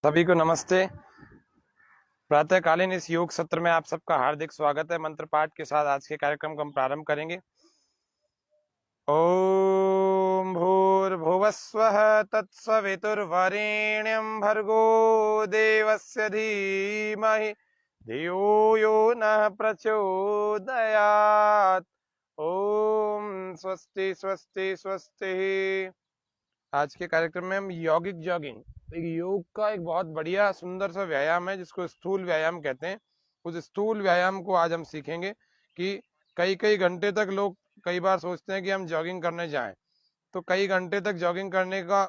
सभी को नमस्ते। प्रातःकालीन इस योग सत्र में आप सबका हार्दिक स्वागत है। मंत्र पाठ के साथ आज के कार्यक्रम को हम प्रारंभ करेंगे। ओम भूर्भुवस्वः तत्सवितुर्वरेण्यं भर्गो देवस्य धीमहि धियो यो नः प्रचोदयात्। ओम स्वस्ति स्वस्ति स्वस्ति। आज के कार्यक्रम में हम यौगिक जॉगिंग, एक योग का एक बहुत बढ़िया सुंदर सा व्यायाम है जिसको स्थूल व्यायाम कहते हैं। उस स्थूल व्यायाम को आज हम सीखेंगे कि कई कई घंटे तक लोग कई बार सोचते हैं कि हम जॉगिंग करने जाएं, तो कई घंटे तक जॉगिंग करने का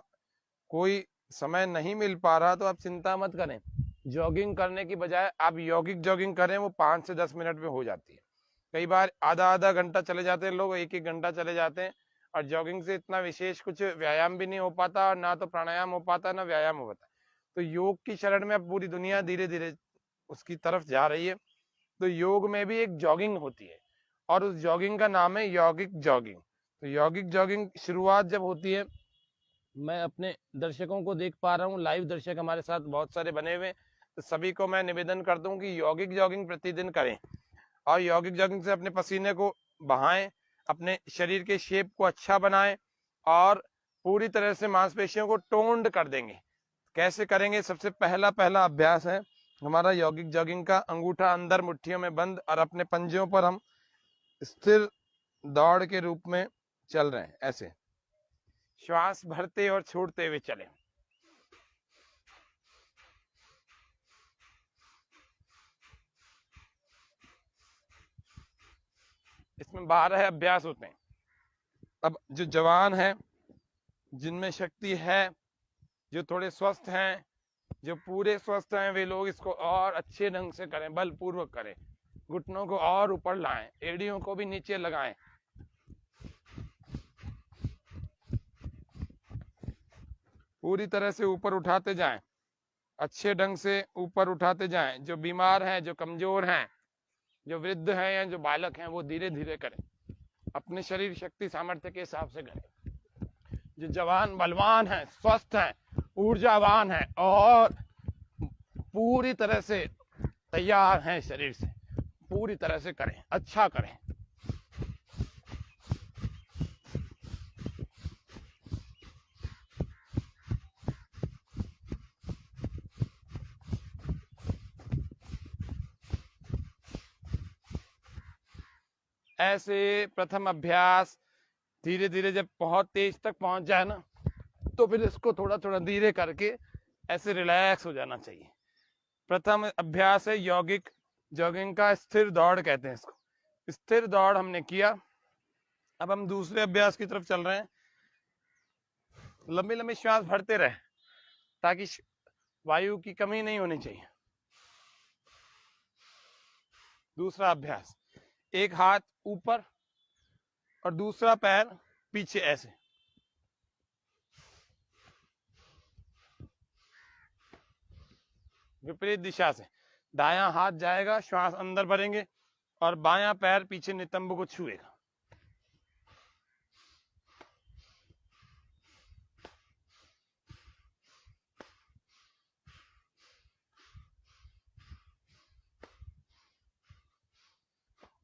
कोई समय नहीं मिल पा रहा तो आप चिंता मत करें। जॉगिंग करने की बजाय आप यौगिक जॉगिंग करें, वो 5 से 10 मिनट में हो जाती है। कई बार आधा आधा घंटा चले जाते हैं लोग, एक एक घंटा चले जाते हैं, और जॉगिंग से इतना विशेष कुछ व्यायाम भी नहीं हो पाता, और ना तो प्राणायाम हो पाता ना व्यायाम हो पाता। तो योग की शरण में अब पूरी दुनिया धीरे धीरे उसकी तरफ जा रही है। तो योग में भी एक जॉगिंग होती है और उस जॉगिंग का नाम है यौगिक जॉगिंग। तो यौगिक जॉगिंग शुरुआत जब होती है, मैं अपने दर्शकों को देख पा रहा हूँ, लाइव दर्शक हमारे साथ बहुत सारे बने हुए, तो सभी को मैं निवेदन करता हूँ कि यौगिक जॉगिंग प्रतिदिन करें और यौगिक जॉगिंग से अपने पसीने को बहाएं, अपने शरीर के शेप को अच्छा बनाएं और पूरी तरह से मांसपेशियों को टोन्ड कर देंगे। कैसे करेंगे? सबसे पहला अभ्यास है हमारा यौगिक जॉगिंग का। अंगूठा अंदर मुट्ठियों में बंद और अपने पंजों पर हम स्थिर दौड़ के रूप में चल रहे हैं। ऐसे श्वास भरते और छोड़ते हुए चलें। इसमें 12 अभ्यास होते हैं। अब जो जवान है, जिनमें शक्ति है, जो थोड़े स्वस्थ हैं, जो पूरे स्वस्थ हैं, वे लोग इसको और अच्छे ढंग से करें, बलपूर्वक करें। घुटनों को और ऊपर लाएं, एड़ियों को भी नीचे लगाएं। पूरी तरह से ऊपर उठाते जाएं, अच्छे ढंग से ऊपर उठाते जाएं। जो बीमार हैं, जो कमजोर हैं, जो वृद्ध हैं या जो बालक हैं, वो धीरे धीरे करें, अपने शरीर शक्ति सामर्थ्य के हिसाब से करें। जो जवान बलवान हैं, स्वस्थ हैं, ऊर्जावान हैं और पूरी तरह से तैयार हैं शरीर से, पूरी तरह से करें, अच्छा करें। ऐसे प्रथम अभ्यास धीरे धीरे जब बहुत तेज तक पहुंच जाए ना, तो फिर इसको थोड़ा थोड़ा धीरे करके ऐसे रिलैक्स हो जाना चाहिए। प्रथम अभ्यास है यौगिक जॉगिंग का, स्थिर दौड़ कहते हैं इसको। स्थिर दौड़ हमने किया। अब हम दूसरे अभ्यास की तरफ चल रहे हैं। लंबी लंबी श्वास भरते रहे ताकि वायु की कमी नहीं होनी चाहिए। दूसरा अभ्यास, एक हाथ ऊपर और दूसरा पैर पीछे, ऐसे विपरीत दिशा से। दायां हाथ जाएगा, श्वास अंदर भरेंगे और बायां पैर पीछे नितंब को छुएगा।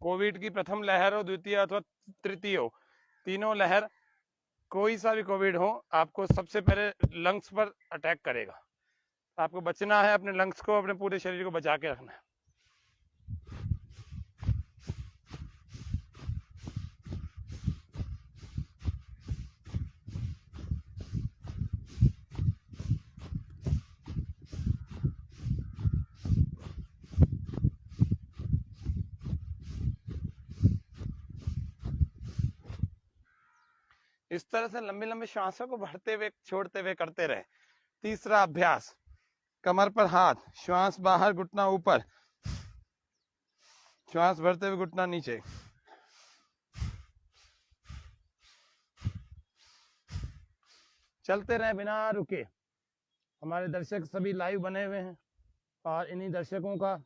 कोविड की प्रथम लहर हो, द्वितीय अथवा तृतीय हो, तीनों लहर, कोई सा भी कोविड हो, आपको सबसे पहले लंग्स पर अटैक करेगा। आपको बचना है, अपने लंग्स को, अपने पूरे शरीर को बचा के रखना है। इस तरह से लंबी लंबी श्वासों को भरते हुए छोड़ते हुए करते रहे। तीसरा अभ्यास, कमर पर हाथ, श्वास बाहर, घुटना ऊपर, श्वास भरते हुए घुटना नीचे। चलते रहे बिना रुके। हमारे दर्शक सभी लाइव बने हुए हैं और इन्हीं दर्शकों का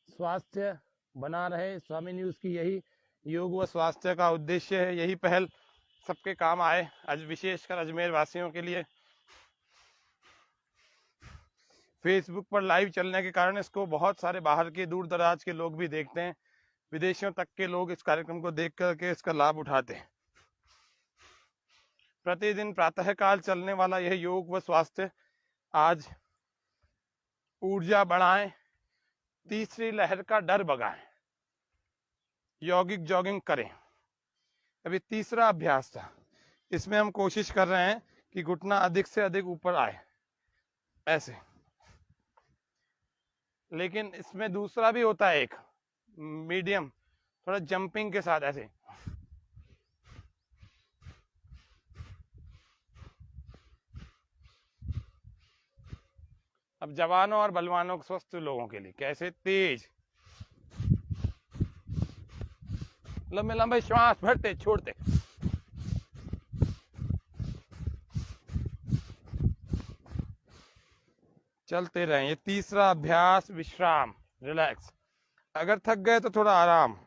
स्वास्थ्य बना रहे। स्वामी न्यूज की यही योग व स्वास्थ्य का उद्देश्य है, यही पहल सबके काम आए, आज विशेषकर अजमेर वासियों के लिए। फेसबुक पर लाइव चलने के कारण इसको बहुत सारे बाहर के दूर दराज के लोग भी देखते हैं, विदेशों तक के लोग इस कार्यक्रम को देख करके इसका लाभ उठाते हैं। प्रतिदिन प्रातःकाल चलने वाला यह योग व स्वास्थ्य आज ऊर्जा बढ़ाएं, तीसरी लहर का डर भगाएं, यौगिक जॉगिंग करें। अभी तीसरा अभ्यास था, इसमें हम कोशिश कर रहे हैं कि घुटना अधिक से अधिक ऊपर आए ऐसे, लेकिन इसमें दूसरा भी होता है एक मीडियम, थोड़ा जंपिंग के साथ ऐसे। अब जवानों और बलवानों स्वस्थ लोगों के लिए कैसे, तेज लंबे लंबे श्वास भरते छोड़ते, चलते रहें। ये तीसरा अभ्यास, विश्राम, रिलैक्स। अगर थक गए तो थोड़ा आराम,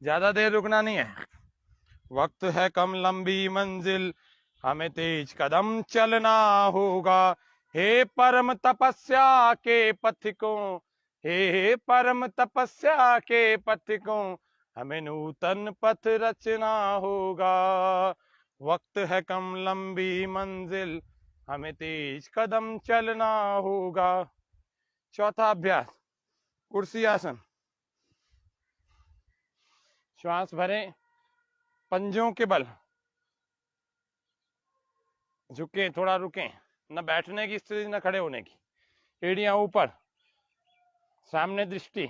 ज्यादा देर रुकना नहीं है। वक्त है कम, लंबी मंजिल, हमें तेज कदम चलना होगा। हे परम तपस्या के पथिकों, हे परम तपस्या के पथिकों, हमें नूतन पथ रचना होगा। वक्त है कम, लंबी मंजिल, हमें तेज कदम चलना होगा। चौथा अभ्यास, कुर्सी आसन। श्वास भरें, पंजों के बल झुके, थोड़ा रुकें, न बैठने की स्थिति न खड़े होने की, एड़ियां ऊपर, सामने दृष्टि,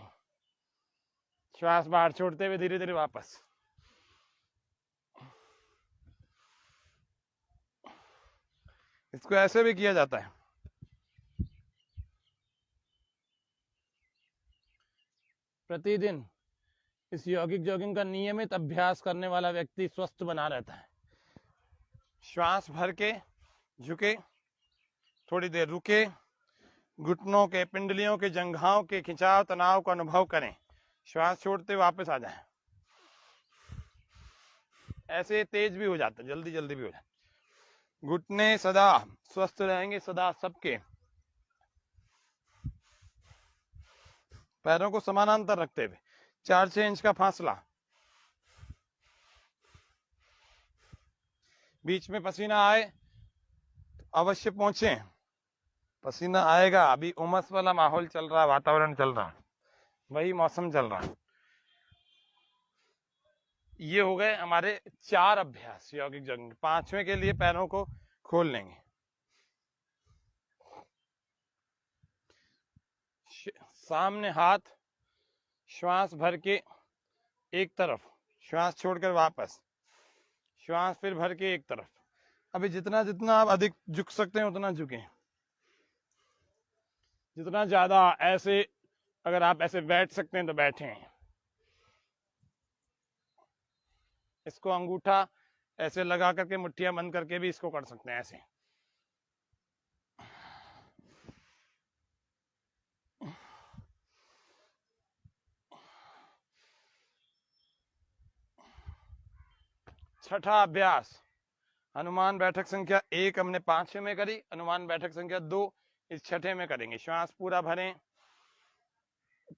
श्वास बाहर छोड़ते हुए धीरे धीरे वापस। इसको ऐसे भी किया जाता है। प्रतिदिन इस यौगिक जॉगिंग का नियमित अभ्यास करने वाला व्यक्ति स्वस्थ बना रहता है। श्वास भर के झुके, थोड़ी देर रुके, घुटनों के, पिंडलियों के, जंघाओं के खिंचाव तनाव को अनुभव करें, श्वास छोड़ते वापस आ जाएं। ऐसे तेज भी हो जाता है, जल्दी जल्दी भी हो जाता है। घुटने सदा स्वस्थ रहेंगे, सदा सबके। पैरों को समानांतर रखते हुए 4-6 इंच का फासला। बीच में पसीना आए तो अवश्य पहुंचे, पसीना आएगा। अभी उमस वाला माहौल चल रहा, वातावरण चल रहा, वही मौसम चल रहा। ये हो गए हमारे 4 अभ्यास यौगिक जॉगिंग। 5वें के लिए पैरों को खोल लेंगे। सामने हाथ, श्वास भर के एक तरफ, श्वास छोड़कर वापस, श्वास फिर भर के एक तरफ। अभी जितना जितना आप अधिक झुक सकते हैं उतना झुकें, जितना ज्यादा ऐसे, अगर आप ऐसे बैठ सकते हैं तो बैठें। इसको अंगूठा ऐसे लगा करके, मुट्ठियां बंद करके भी इसको कर सकते हैं ऐसे। छठा अभ्यास, हनुमान बैठक संख्या 1 हमने 5वें में करी, हनुमान बैठक संख्या 2 इस 6ठे में करेंगे। श्वास पूरा भरें,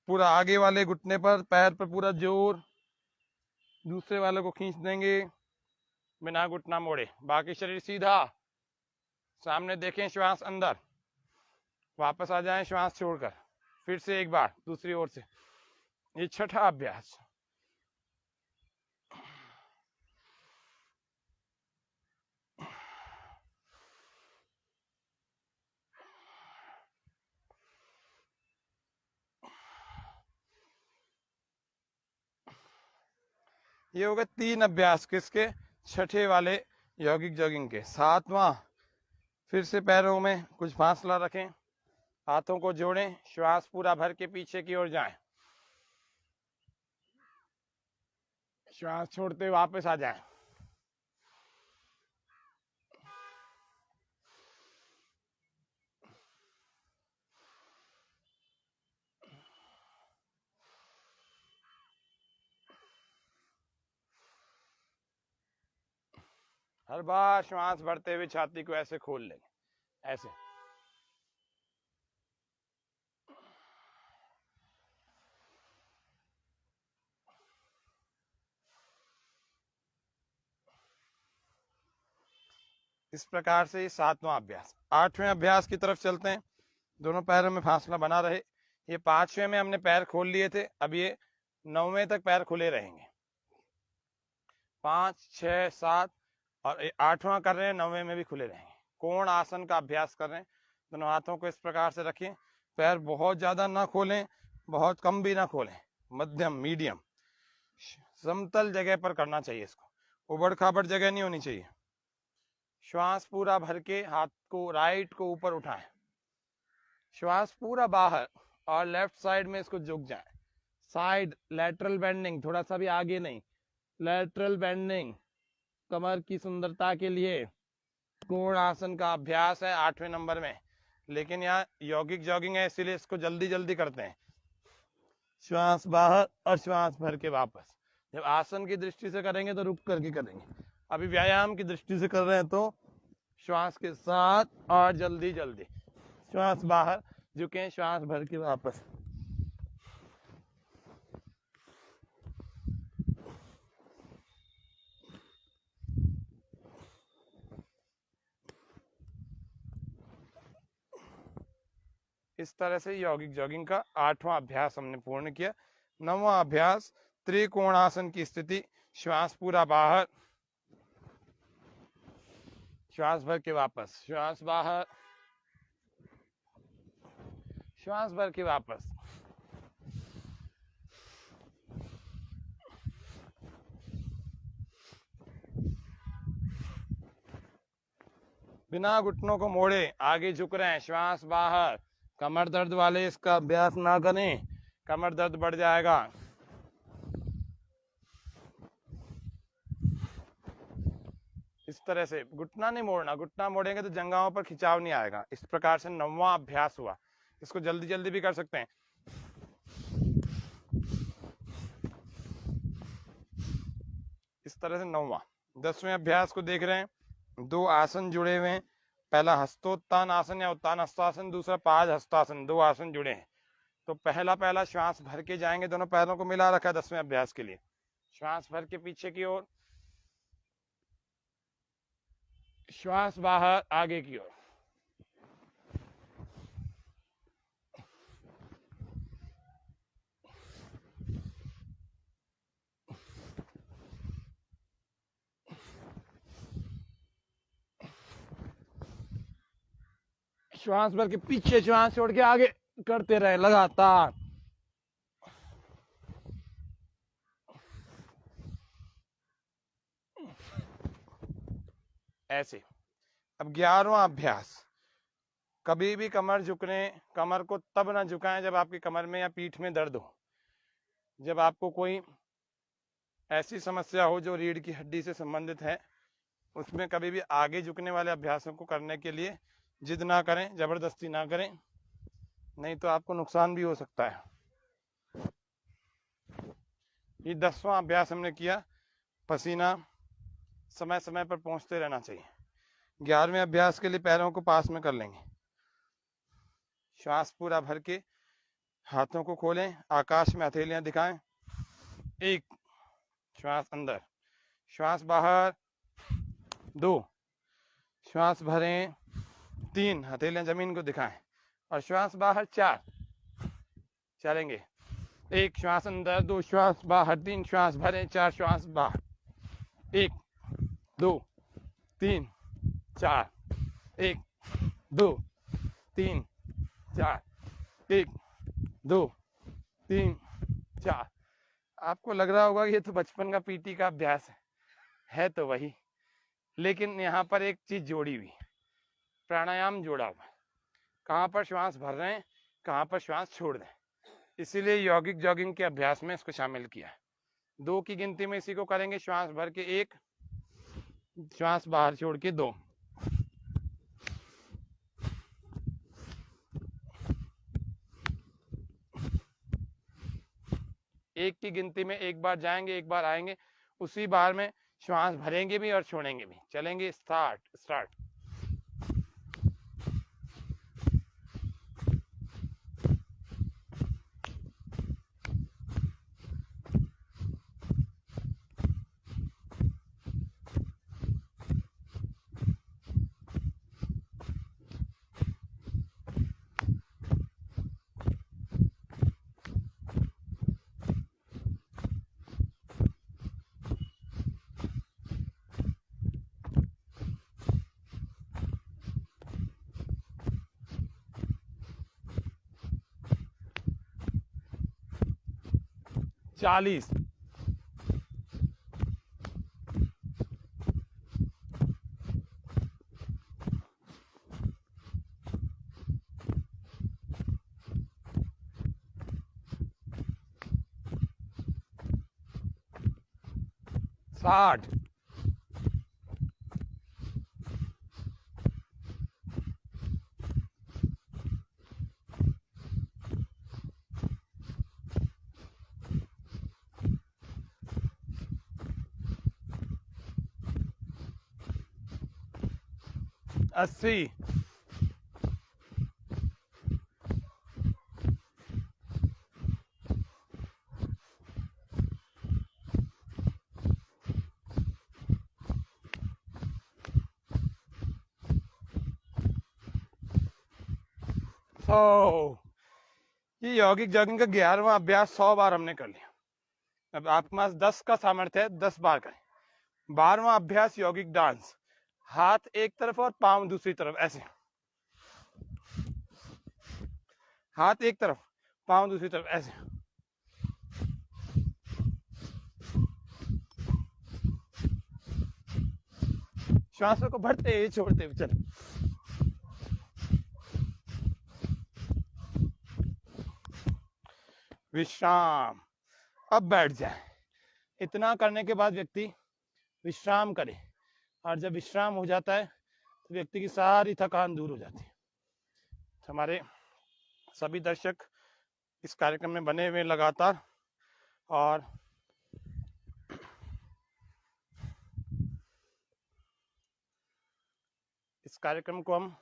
पूरा आगे वाले घुटने पर, पैर पर पूरा जोर, दूसरे वाले को खींच देंगे बिना घुटना मोड़े। बाकी शरीर सीधा, सामने देखें, श्वास अंदर, वापस आ जाएं श्वास छोड़कर, फिर से एक बार दूसरी ओर से। ये छठा अभ्यास। ये हो गए 3 अभ्यास किसके, छठे वाले यौगिक जॉगिंग के। 7वां, फिर से पैरों में कुछ फासला रखें, हाथों को जोड़ें, श्वास पूरा भर के पीछे की ओर जाएं, श्वास छोड़ते वापस आ जाएं। हर बार श्वास भरते हुए छाती को ऐसे खोल लेंगे, ऐसे। इस प्रकार से ये 7वां अभ्यास। 8वें अभ्यास की तरफ चलते हैं। दोनों पैरों में फासला बना रहे। ये 5वें में हमने पैर खोल लिए थे, अब ये 9वें तक पैर खुले रहेंगे। 5, 6, 7 और 8वां कर रहे हैं, 9वें में भी खुले रहेंगे। कोण आसन का अभ्यास कर रहे हैं। दोनों हाथों को इस प्रकार से रखें, पैर बहुत ज्यादा ना खोलें, बहुत कम भी ना खोलें, मध्यम मीडियम समतल जगह पर करना चाहिए। इसको उबड़ खाबड़ जगह नहीं होनी चाहिए। श्वास पूरा भर के हाथ को राइट को ऊपर उठाएं, श्वास पूरा बाहर और लेफ्ट साइड में इसको झुक जाए। साइड लैटरल बेंडिंग, थोड़ा सा भी आगे नहीं, लैटरल बेंडिंग कमर की सुंदरता के लिए कोण आसन का अभ्यास है 8वें नंबर में। लेकिन यहाँ यौगिक जॉगिंग है, इसीलिए इसको जल्दी जल्दी करते हैं। श्वास बाहर और श्वास भर के वापस। जब आसन की दृष्टि से करेंगे तो रुक करके करेंगे, अभी व्यायाम की दृष्टि से कर रहे हैं तो श्वास के साथ और जल्दी जल्दी। श्वास बाहर, झुकें, श्वास भर के वापस। इस तरह से यौगिक जॉगिंग का 8वां अभ्यास हमने पूर्ण किया। 9वां अभ्यास त्रिकोणासन की स्थिति। श्वास पूरा बाहर, श्वास भर के वापस, श्वास बाहर, श्वास भर के वापस। बिना घुटनों को मोड़े आगे झुक रहे हैं, श्वास बाहर। कमर दर्द वाले इसका अभ्यास ना करें, कमर दर्द बढ़ जाएगा। इस तरह से घुटना नहीं मोड़ना, घुटना मोड़ेंगे तो जंघाओं पर खिंचाव नहीं आएगा। इस प्रकार से 9वां अभ्यास हुआ। इसको जल्दी जल्दी भी कर सकते हैं। इस तरह से 9वां। 10वें अभ्यास को देख रहे हैं। 2 आसन जुड़े हुए हैं, पहला हस्तोत्तान आसन या उत्तान हस्तासन, दूसरा पाद हस्तासन। 2 आसन जुड़े हैं। तो पहला श्वास भर के जाएंगे, दोनों पैरों को मिला रखा है 10वें अभ्यास के लिए। श्वास भर के पीछे की ओर, श्वास बाहर आगे की ओर। श्वास भर के पीछे, श्वास छोड़ के आगे करते रहे लगातार। ऐसे। अब 11वां अभ्यास। कभी भी कमर झुकने, कमर को तब ना झुकाएं जब आपकी कमर में या पीठ में दर्द हो। जब आपको कोई ऐसी समस्या हो जो रीढ़ की हड्डी से संबंधित है, उसमें कभी भी आगे झुकने वाले अभ्यासों को करने के लिए जिद ना करें, जबरदस्ती ना करें, नहीं तो आपको नुकसान भी हो सकता है। ये 10वां अभ्यास हमने किया। पसीना समय समय पर पहुंचते रहना चाहिए। 11वें अभ्यास के लिए पैरों को पास में कर लेंगे। श्वास पूरा भर के हाथों को खोलें, आकाश में हथेलियां दिखाएं। 1, श्वास अंदर, श्वास बाहर। 2, श्वास भरें। 3, हथेलियां जमीन को दिखाएं और श्वास बाहर। 4, चलेंगे। 1 श्वास अंदर, 2 श्वास बाहर, 3 श्वास भरें, 4 श्वास बाहर। 1, 2, 3, 4। 1, 2, 3, 4। 1, 2, 3, 4। आपको लग रहा होगा कि ये तो बचपन का पीटी का अभ्यास है तो वही, लेकिन यहाँ पर एक चीज जोड़ी हुई, प्राणायाम जोड़ा हुआ। कहाँ पर श्वास भर रहे हैं, कहाँ पर श्वास छोड़ दें, इसीलिए यौगिक जॉगिंग के अभ्यास में इसको शामिल किया। 2 की गिनती में इसी को करेंगे। श्वास भर के 1, श्वास बाहर छोड़ के 2। 1 की गिनती में एक बार जाएंगे, एक बार आएंगे, उसी बार में श्वास भरेंगे भी और छोड़ेंगे भी। चलेंगे। स्टार्ट। 40, 60, 80, 100। ये यौगिक जॉगिंग का 11वां अभ्यास 100 बार हमने कर लिया। अब आपके पास 10 का सामर्थ्य है, 10 बार करें। 12वां अभ्यास यौगिक डांस, हाथ एक तरफ और पांव दूसरी तरफ, ऐसे हाथ एक तरफ पांव दूसरी तरफ, ऐसे। श्वासों को भरते छोड़ते हुए चल। विश्राम। अब बैठ जाए। इतना करने के बाद व्यक्ति विश्राम करे, और जब विश्राम हो जाता है तो व्यक्ति की सारी थकान दूर हो जाती है। हमारे सभी दर्शक इस कार्यक्रम में बने हुए लगातार, और इस कार्यक्रम को हम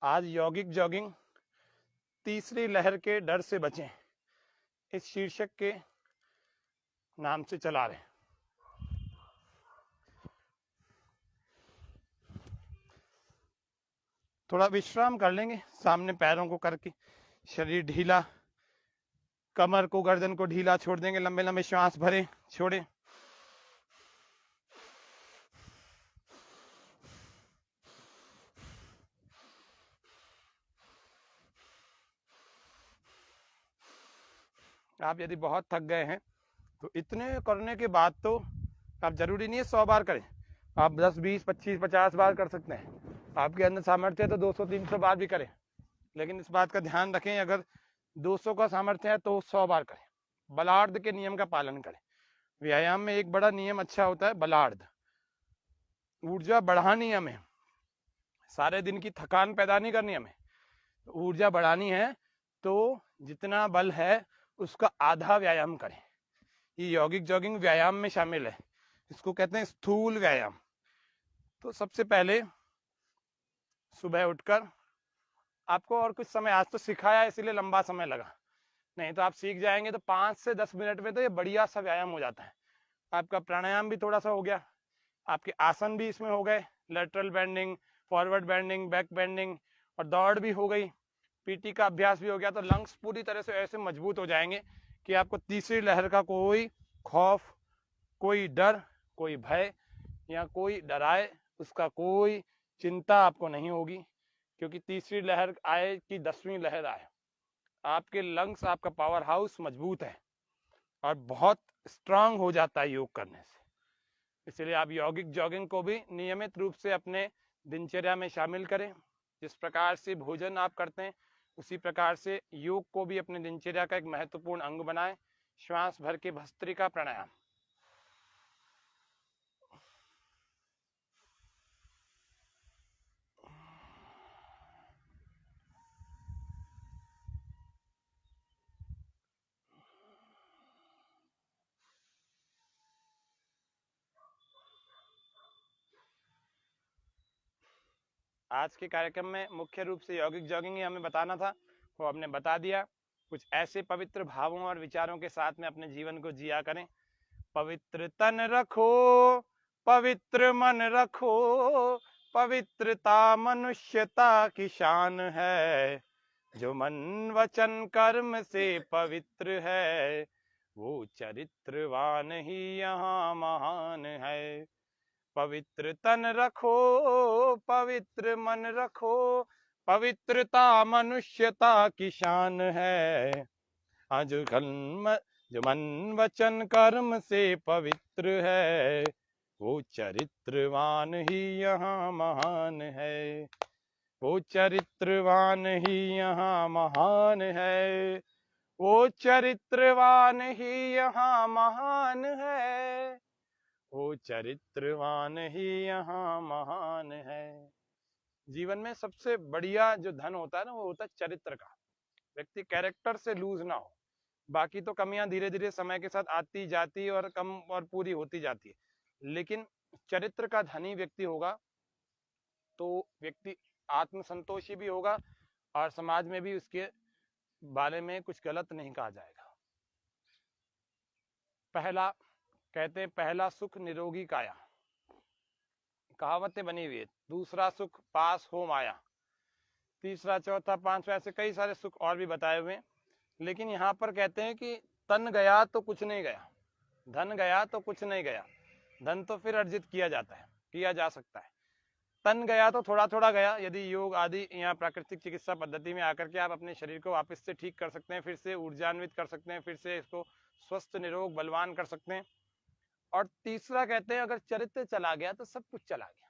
आज यौगिक जॉगिंग तीसरी लहर के डर से बचें, इस शीर्षक के नाम से चला रहे हैं। थोड़ा विश्राम कर लेंगे, सामने पैरों को करके शरीर ढीला, कमर को गर्दन को ढीला छोड़ देंगे। लंबे लंबे श्वास भरें, छोड़ें। आप यदि बहुत थक गए हैं तो इतने करने के बाद तो आप जरूरी नहीं है 100 बार करें, आप 10, 20, 25, 50 बार कर सकते हैं। आपके अंदर सामर्थ्य है तो 200, 300 बार भी करें, लेकिन इस बात का ध्यान रखें, अगर 200 का सामर्थ्य है तो 100 बार करें। बलार्ध के नियम का पालन करें। व्यायाम में एक बड़ा नियम अच्छा होता है बलार्ध, ऊर्जा बढ़ानी हमें, सारे दिन की थकान पैदा नहीं करनी हमें, ऊर्जा बढ़ानी है तो जितना बल है उसका आधा व्यायाम करें। ये यौगिक जॉगिंग व्यायाम में शामिल है, इसको कहते हैं स्थूल व्यायाम। तो सबसे पहले सुबह उठकर आपको, और कुछ समय आज तो सिखाया इसलिए लंबा समय लगा, नहीं तो आप सीख जाएंगे तो 5 से 10 मिनट में तो ये बढ़िया सा व्यायाम हो जाता है। आपका प्राणायाम भी थोड़ा सा हो गया, आपके आसन भी इसमें हो गए, lateral bending, forward bending, back bending, और दौड़ भी हो गई, पीटी का अभ्यास भी हो गया। तो लंग्स पूरी तरह से ऐसे मजबूत हो जाएंगे कि आपको तीसरी लहर का कोई खौफ, कोई डर, कोई भय या कोई डराए उसका कोई चिंता आपको नहीं होगी, क्योंकि तीसरी लहर आए कि 10वीं लहर आए, आपके लंग्स, आपका पावर हाउस मजबूत है और बहुत स्ट्रांग हो जाता है योग करने से। इसलिए आप यौगिक जॉगिंग को भी नियमित रूप से अपने दिनचर्या में शामिल करें। जिस प्रकार से भोजन आप करते हैं उसी प्रकार से योग को भी अपने दिनचर्या का एक महत्वपूर्ण अंग बनाएं। श्वास भर के भस्त्रिका प्राणायाम। आज के कार्यक्रम में मुख्य रूप से यौगिक जॉगिंग ही हमें बताना था, वो हमने बता दिया। कुछ ऐसे पवित्र भावों और विचारों के साथ में अपने जीवन को जिया करें। पवित्र तन रखो, पवित्र मन रखो, पवित्रता मनुष्यता की शान है। जो मन वचन कर्म से पवित्र है वो चरित्रवान ही यहाँ महान है। पवित्र तन रखो, पवित्र मन रखो, पवित्रता मनुष्यता की शान है। आज जो मन वचन कर्म से पवित्र है, वो चरित्रवान ही यहाँ महान है। वो चरित्रवान ही यहाँ महान है। वो चरित्रवान ही यहाँ महान है। वो चरित्रवान ही यहाँ महान है। जीवन में सबसे बढ़िया जो धन होता है ना, वो होता है चरित्र का। व्यक्ति कैरेक्टर से लूज ना हो। बाकी तो कमियां धीरे धीरे समय के साथ आती जाती और कम और पूरी होती जाती है, लेकिन चरित्र का धनी व्यक्ति होगा तो व्यक्ति आत्मसंतोषी भी होगा और समाज में भी उसके बारे में कुछ गलत नहीं कहा जाएगा। पहला कहते हैं, पहला सुख निरोगी काया, कहावतें बनी हुई है। दूसरा सुख पास हो माया, तीसरा चौथा पांचवा, ऐसे कई सारे सुख और भी बताए हुए हैं। लेकिन यहाँ पर कहते हैं कि तन गया तो कुछ नहीं गया, धन गया तो कुछ नहीं गया। धन तो फिर अर्जित किया जाता है, किया जा सकता है। तन गया तो थोड़ा थोड़ा गया। यदि योग आदि या प्राकृतिक चिकित्सा पद्धति में आकर के आप अपने शरीर को वापस से ठीक कर सकते हैं, फिर से ऊर्जान्वित कर सकते हैं, फिर से इसको स्वस्थ निरोग बलवान कर सकते हैं। और तीसरा कहते हैं, अगर चरित्र चला गया तो सब कुछ चला गया।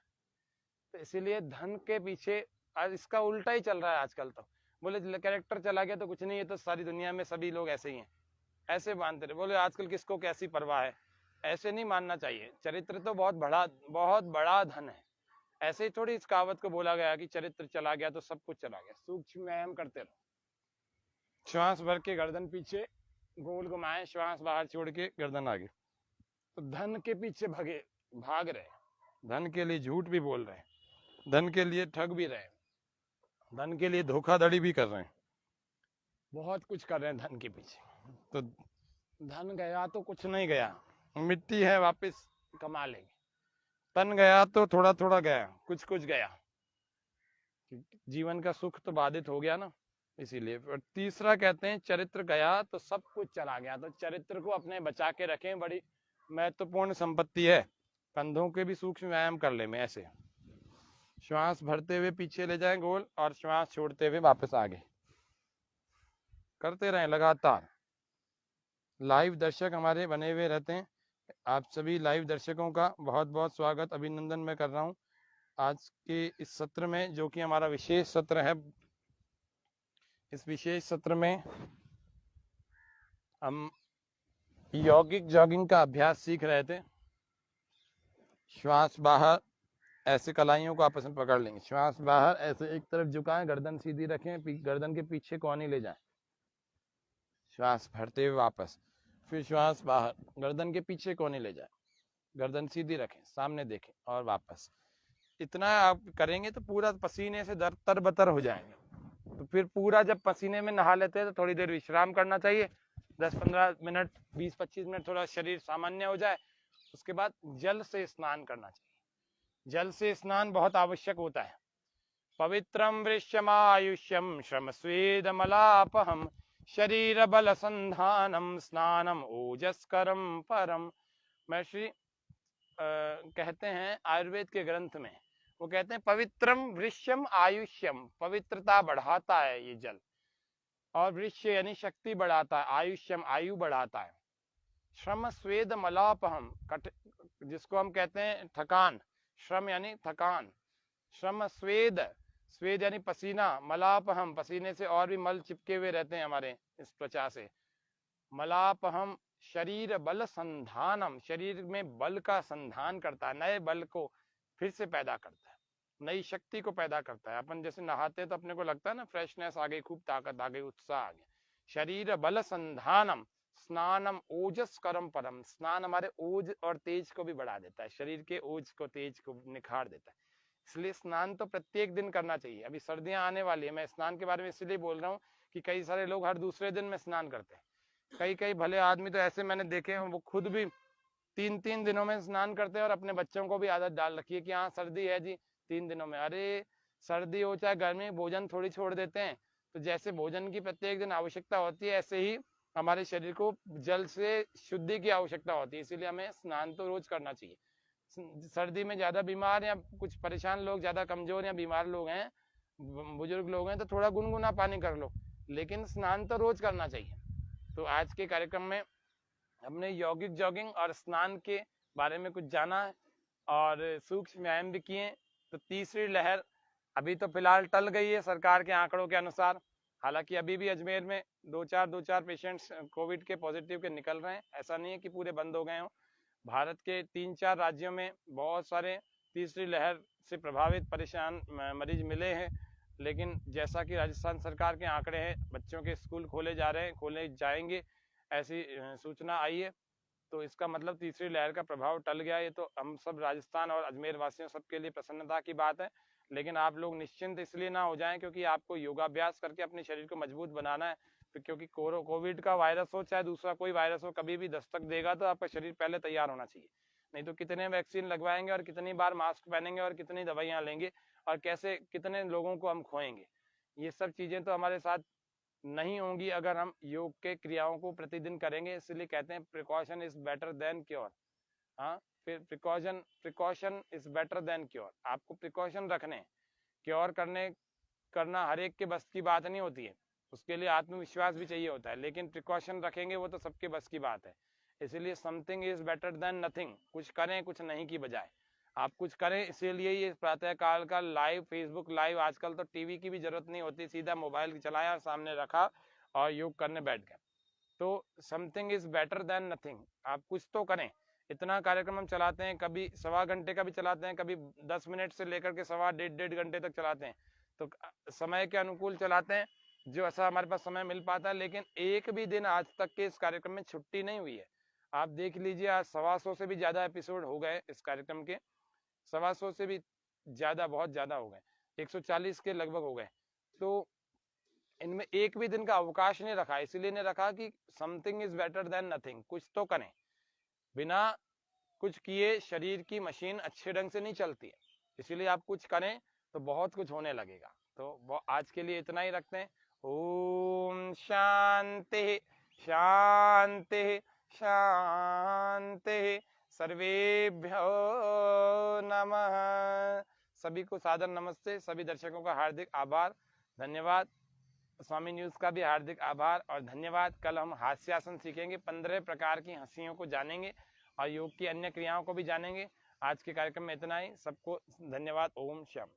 तो इसीलिए धन के पीछे आज इसका उल्टा ही चल रहा है आजकल। तो बोले कैरेक्टर चला गया तो कुछ नहीं है, तो सारी दुनिया में सभी लोग ऐसे ही हैं, ऐसे मानते रहे। बोले आजकल किसको कैसी परवाह है, ऐसे नहीं मानना चाहिए। चरित्र तो बहुत बड़ा धन है। ऐसे ही थोड़ी इस कहावत को बोला गया कि चरित्र चला गया तो सब कुछ चला गया। सूक्ष्म व्यायाम करते रहो। श्वास भर के गर्दन पीछे गोल घुमाए, श्वास बाहर छोड़ के गर्दन आगे। तो धन के पीछे भाग रहे, धन के लिए झूठ भी बोल रहे हैं, धन के लिए ठग भी रहे, धन के लिए धोखाधड़ी भी कर रहे हैं, बहुत कुछ कर रहे हैं धन के पीछे। तो धन गया तो कुछ नहीं गया, मिट्टी है, वापस कमा लेंगे। तन गया तो थोड़ा थोड़ा गया, कुछ कुछ गया, जीवन का सुख तो बाधित हो गया ना, इसीलिए। और तीसरा कहते हैं, चरित्र गया तो सब कुछ चला गया। तो चरित्र को अपने बचा के रखें, बड़ी महत्वपूर्ण संपत्ति है। कंधों के भी सूक्ष्म व्यायाम कर ले में ऐसे, श्वास भरते हुए पीछे ले जाएं गोल, और श्वास छोड़ते हुए वापस आगे करते रहें लगातार। लाइव दर्शक हमारे बने हुए रहते हैं। आप सभी लाइव दर्शकों का बहुत बहुत स्वागत, अभिनंदन मैं कर रहा हूं आज के इस सत्र में, जो कि हमारा विशेष सत्र है। इस विशेष सत्र में हम यौगिक जॉगिंग का अभ्यास सीख रहे थे। श्वास बाहर, ऐसे कलाइयों को आपस में पकड़ लेंगे। श्वास बाहर, ऐसे एक तरफ झुकाएं, गर्दन सीधी रखें, गर्दन के पीछे कोहनी ले जाएं। श्वास भरते हुए वापस, फिर श्वास बाहर, गर्दन के पीछे कोहनी ले जाएं, गर्दन सीधी रखें, सामने देखें, और वापस। इतना आप करेंगे तो पूरा पसीने से तरबतर हो जाएंगे। तो फिर पूरा जब पसीने में नहा लेते हैं तो थोड़ी देर विश्राम करना चाहिए, 10-15 मिनट, 20-25 मिनट, थोड़ा शरीर सामान्य हो जाए। उसके बाद जल से स्नान करना चाहिए। जल से स्नान बहुत आवश्यक होता है। पवित्रम वृष्यमायुष्यम श्रम स्वेद मलापहम शरीर बल संधानम स्नानम ओजस्करम परम। महर्षि कहते हैं आयुर्वेद के ग्रंथ में, वो कहते हैं पवित्रम वृष्यम आयुष्यम, पवित्रता बढ़ाता है ये जल, और वृष्य यानी शक्ति बढ़ाता है, आयुष्यम आयु बढ़ाता है। श्रम स्वेद मलापहम, जिसको हम कहते हैं थकान, श्रम यानी थकान, श्रम स्वेद, स्वेद यानी पसीना, मलापहम पसीने से और भी मल चिपके हुए रहते हैं हमारे इस त्वचा से। मलापहम शरीर बल संधानम, शरीर में बल का संधान करता है, नए बल को फिर से पैदा करता है, नई शक्ति को पैदा करता है। अपन जैसे नहाते हैं तो अपने को लगता है ना फ्रेशनेस आ गई, खूब ताकत आ गई, उत्साह आ गया। शरीर बल संधानम स्नानम ओजस करम परम, स्नान हमारे ओज और तेज को भी बढ़ा देता है, शरीर के ओज को तेज को निखार देता है। इसलिए स्नान तो प्रत्येक दिन करना चाहिए। अभी सर्दियां आने वाली है, मैं स्नान के बारे में इसलिए बोल रहा हूँ कि कई सारे लोग हर दूसरे दिन में स्नान करते हैं। कई भले आदमी तो ऐसे मैंने देखे हैं, वो खुद भी 3-3 दिनों में स्नान करते हैं, और अपने बच्चों को भी आदत डाल रखी है कि हाँ सर्दी है जी 3 दिनों में। अरे सर्दी हो चाहे गर्मी, भोजन थोड़ी छोड़ देते हैं। तो जैसे भोजन की प्रत्येक दिन आवश्यकता होती है, ऐसे ही हमारे शरीर को जल से शुद्धि की आवश्यकता होती है। इसीलिए हमें स्नान तो रोज करना चाहिए। सर्दी में ज्यादा बीमार या कुछ परेशान लोग, ज्यादा कमजोर या बीमार लोग हैं, बुजुर्ग लोग हैं, तो थोड़ा गुनगुना पानी कर लो, लेकिन स्नान तो रोज करना चाहिए। तो आज के कार्यक्रम में हमने यौगिक जॉगिंग और स्नान के बारे में कुछ जाना है और सूक्ष्म व्यायाम भी किए। तो तीसरी लहर अभी तो फिलहाल टल गई है सरकार के आंकड़ों के अनुसार। हालांकि अभी भी अजमेर में दो चार पेशेंट्स कोविड के पॉजिटिव के निकल रहे हैं। ऐसा नहीं है कि पूरे बंद हो गए हों। भारत के 3-4 राज्यों में बहुत सारे तीसरी लहर से प्रभावित परेशान मरीज मिले हैं। लेकिन जैसा कि राजस्थान सरकार के आंकड़े हैं, बच्चों के स्कूल खोले जा रहे हैं, खोले जाएंगे, ऐसी सूचना आई है। तो इसका मतलब तीसरी लहर का प्रभाव टल गया। ये तो हम सब राजस्थान और अजमेर वासियों सबके लिए प्रसन्नता की बात है। लेकिन आप लोग निश्चिंत इसलिए ना हो जाएं क्योंकि आपको योगाभ्यास करके अपने शरीर को मजबूत बनाना है। क्योंकि कोविड का वायरस हो चाहे दूसरा कोई वायरस हो, कभी भी दस्तक देगा तो आपका शरीर पहले तैयार होना चाहिए। नहीं तो कितने वैक्सीन लगवाएंगे और कितनी बार मास्क पहनेंगे और कितनी दवाइयां लेंगे और कैसे कितने लोगों को हम खोएंगे। ये सब चीजें तो हमारे साथ नहीं होंगी अगर हम योग के क्रियाओं को प्रतिदिन करेंगे। इसलिए कहते हैं precaution is better than cure. हाँ, फिर precaution is better than cure. आपको प्रिकॉशन रखने, क्योर करना हर एक के बस की बात नहीं होती है। उसके लिए आत्मविश्वास भी चाहिए होता है। लेकिन प्रिकॉशन रखेंगे वो तो सबके बस की बात है। इसीलिए something is better than nothing. कुछ करें कुछ नहीं की बजाय आप कुछ करें। इसीलिए ये प्रातः काल का लाइव फेसबुक लाइव, आजकल तो टीवी की भी जरूरत नहीं होती, सीधा मोबाइल चलाया और सामने रखा और योग करने बैठ गए। तो something is better than nothing. आप कुछ तो करें। इतना कार्यक्रम हम चलाते हैं, कभी 1.25 घंटे का भी चलाते हैं, कभी 10 मिनट से लेकर के 1.25 घंटे तक चलाते हैं। तो समय के अनुकूल चलाते हैं जो ऐसा हमारे पास समय मिल पाता है। लेकिन एक भी दिन आज तक के इस कार्यक्रम में छुट्टी नहीं हुई है। आप देख लीजिए, आज 125 से भी ज्यादा एपिसोड हो गए इस कार्यक्रम के। 125 से भी ज्यादा, बहुत ज्यादा हो गए, 140 के लगभग हो गए। तो इनमें एक भी दिन का अवकाश नहीं रखा। इसलिए नहीं रखा कि something is better than nothing. कुछ तो करें। बिना कुछ किए शरीर की मशीन अच्छे ढंग से नहीं चलती है। इसीलिए आप कुछ करें तो बहुत कुछ होने लगेगा। तो आज के लिए इतना ही रखते हैं। ओम शांति शांति शांति। सर्वेभ्यो नमः। सभी को सादर नमस्ते। सभी दर्शकों का हार्दिक आभार, धन्यवाद। स्वामी न्यूज का भी हार्दिक आभार और धन्यवाद। कल हम हास्यासन सीखेंगे, 15 प्रकार की हंसियों को जानेंगे और योग की अन्य क्रियाओं को भी जानेंगे। आज के कार्यक्रम में इतना ही। सबको धन्यवाद। ओम श्याम।